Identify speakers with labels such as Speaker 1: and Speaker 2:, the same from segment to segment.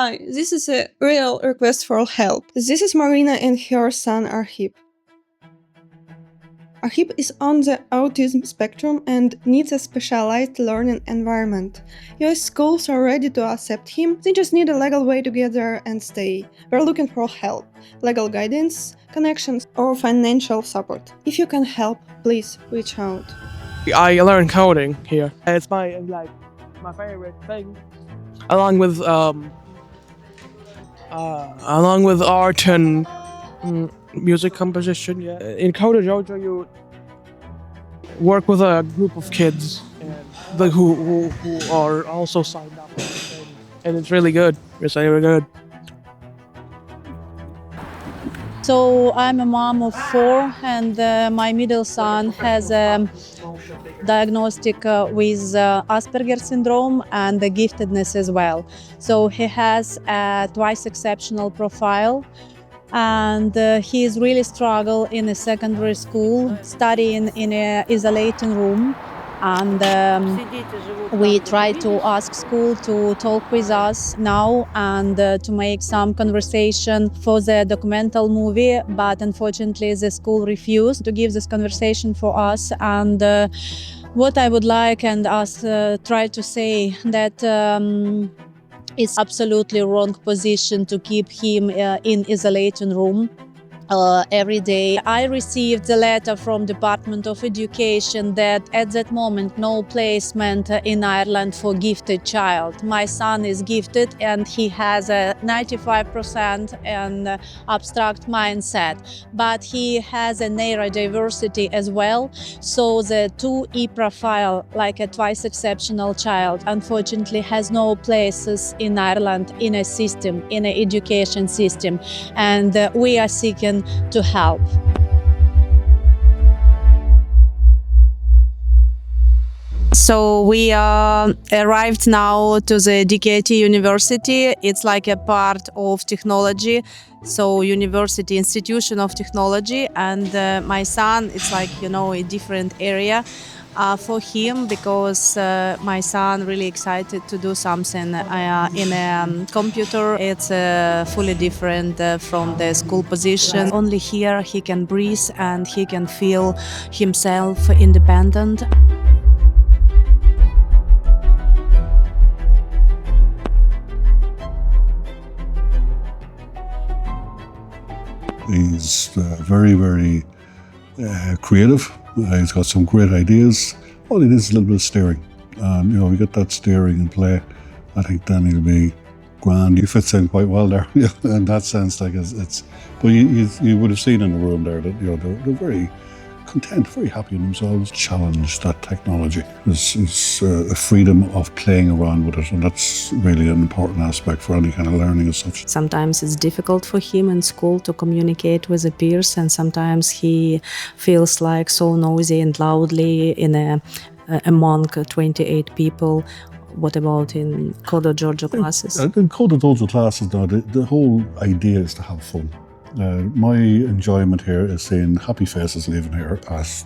Speaker 1: Hi, this is a real request for help. This is Marina and her son Arhip. Arhip is on the autism spectrum and needs a specialized learning environment. US schools are ready to accept him, they just need a legal way to get there and stay. We're looking for help, legal guidance, connections, or financial support. If you can help, please reach out.
Speaker 2: I learned coding here. It's my favorite thing, along with art and music composition. Yeah, in Coder Dojo you work with a group of kids and who are also signed up, and it's really good. It's really good.
Speaker 3: So I'm a mom of 4, and my middle son has a diagnostic with Asperger syndrome and the giftedness as well. So he has a twice exceptional profile, and he is really struggle in a secondary school, studying in an isolating room. And we try to ask school to talk with us now and to make some conversation for the documental movie, but unfortunately the school refused to give this conversation for us. And what I would like and us try to say that it's absolutely wrong position to keep him in isolating room. Every day. I received the letter from Department of Education that at that moment no placement in Ireland for gifted child. My son is gifted and he has a 95% an abstract mindset, but he has a neurodiversity as well. So the 2E profile, like a twice exceptional child, unfortunately has no places in Ireland in a system, in an education system, and we are seeking to help. So we arrived now to the DKIT University. It's like a part of technology, so University Institution of Technology, and my son, it's like, a different area for him, because my son really excited to do something in a computer. It's fully different from the school position. Only here he can breathe and he can feel himself independent.
Speaker 4: He's very, very creative. He's got some great ideas. All it is a little bit of steering. And, we get that steering in play, I think then he'll be grand. He fits in quite well there, in that sense. But you would have seen in the room there that, they're very content, very happy in themselves. Challenge that technology. There's a freedom of playing around with it, and that's really an important aspect for any kind of learning as such.
Speaker 3: Sometimes it's difficult for him in school to communicate with the peers, and sometimes he feels like so noisy and loudly among 28 people. What about in Coder Dojo classes?
Speaker 4: In Coder Dojo classes, now, the whole idea is to have fun. My enjoyment here is seeing happy faces leaving here at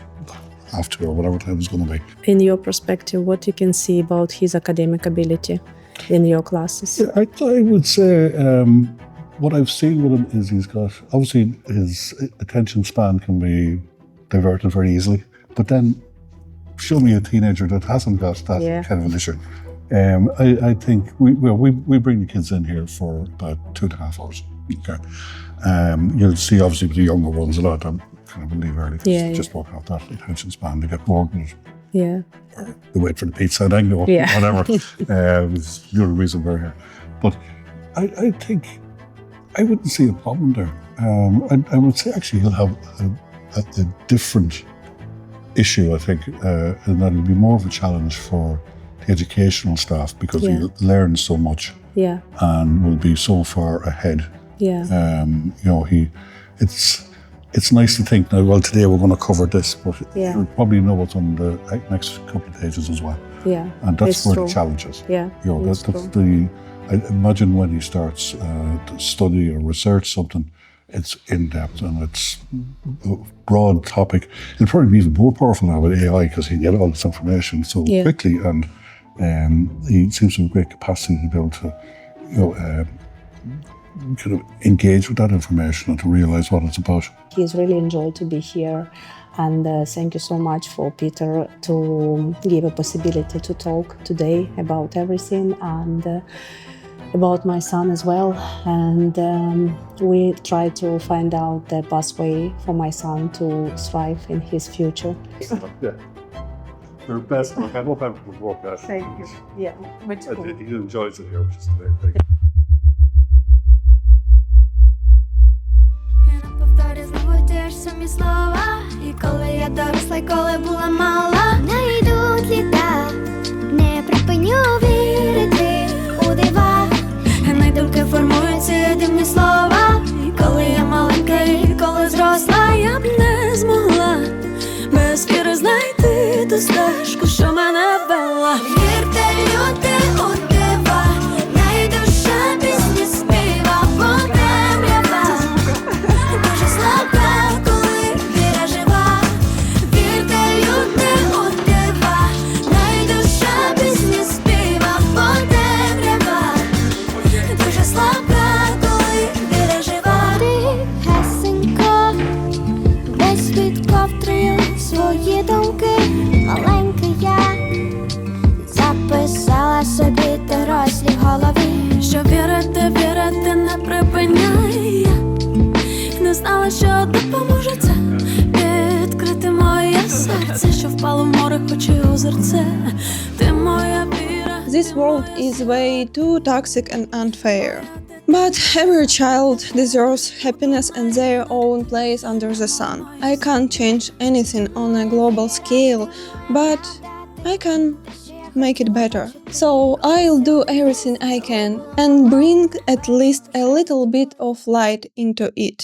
Speaker 4: half 2 or whatever time it's going to be.
Speaker 3: In your perspective, what you can see about his academic ability in your classes?
Speaker 4: Yeah, I would say what I've seen with him is he's got, obviously his attention span can be diverted very easily, but then show me a teenager that hasn't got that kind of an issue. I think we bring the kids in here for about 2.5 hours. Okay. You'll see obviously with the younger ones a lot of them kind of leave early. Just won't have that attention span. They get bored with it.
Speaker 3: Yeah.
Speaker 4: Or they wait for the pizza and then go, whatever. It's the other reason we're here. But I think I wouldn't see a problem there. I would say actually he'll have a different issue, I think, and that it'll be more of a challenge for the educational staff, because he'll learn so much and will be so far ahead. It's nice to think now, well, today we're going to cover this, but you'll probably know what's on the next couple of pages as well. And that's where the challenge is. That's I imagine when he starts to study or research something, it's in-depth and it's a broad topic. It'll probably be even more powerful now with AI, because he can get all this information so quickly, and he seems to have great capacity to be able to kind of engage with that information and to realize what it's about.
Speaker 5: He's really enjoyed to be here, and thank you so much for Peter to give a possibility to talk today about everything and about my son as well. And we try to find out the pathway for my son to thrive in his future.
Speaker 4: Yeah. Your best luck. I hope everything will work out.
Speaker 5: Thank you. Yeah, much
Speaker 4: He enjoys it here, which is the main thing.
Speaker 6: Я не повторю знову ті ж самі слова. І коли я доросла, й коли була мала, не йдуть літа, не припиню вірити у дива. Мої думки формують ці дивні слова. І коли я маленька, і коли зросла, я б не змогла без віри знайти ту стежку, що мене вела. Вірте, люди, у дива, най душа пісні співа по темрявах. Дуже слабка, коли віра жива. Вірте, люди, у дива, най душа пісні співа по темрявах. Дуже слабка, коли віра жива. Тихесенько, десь під ковдрою свої думки. Маленька я записала собі дорослі в голові, що вірити, вірити не припиняє. Не знала, що допоможе це відкрити моє серце, що впало в море, хоч і озерце. Ти моя віра.
Speaker 1: This world is way too toxic and unfair. But every child deserves happiness and their own place under the sun. I can't change anything on a global scale, but I can make it better. So I'll do everything I can and bring at least a little bit of light into it.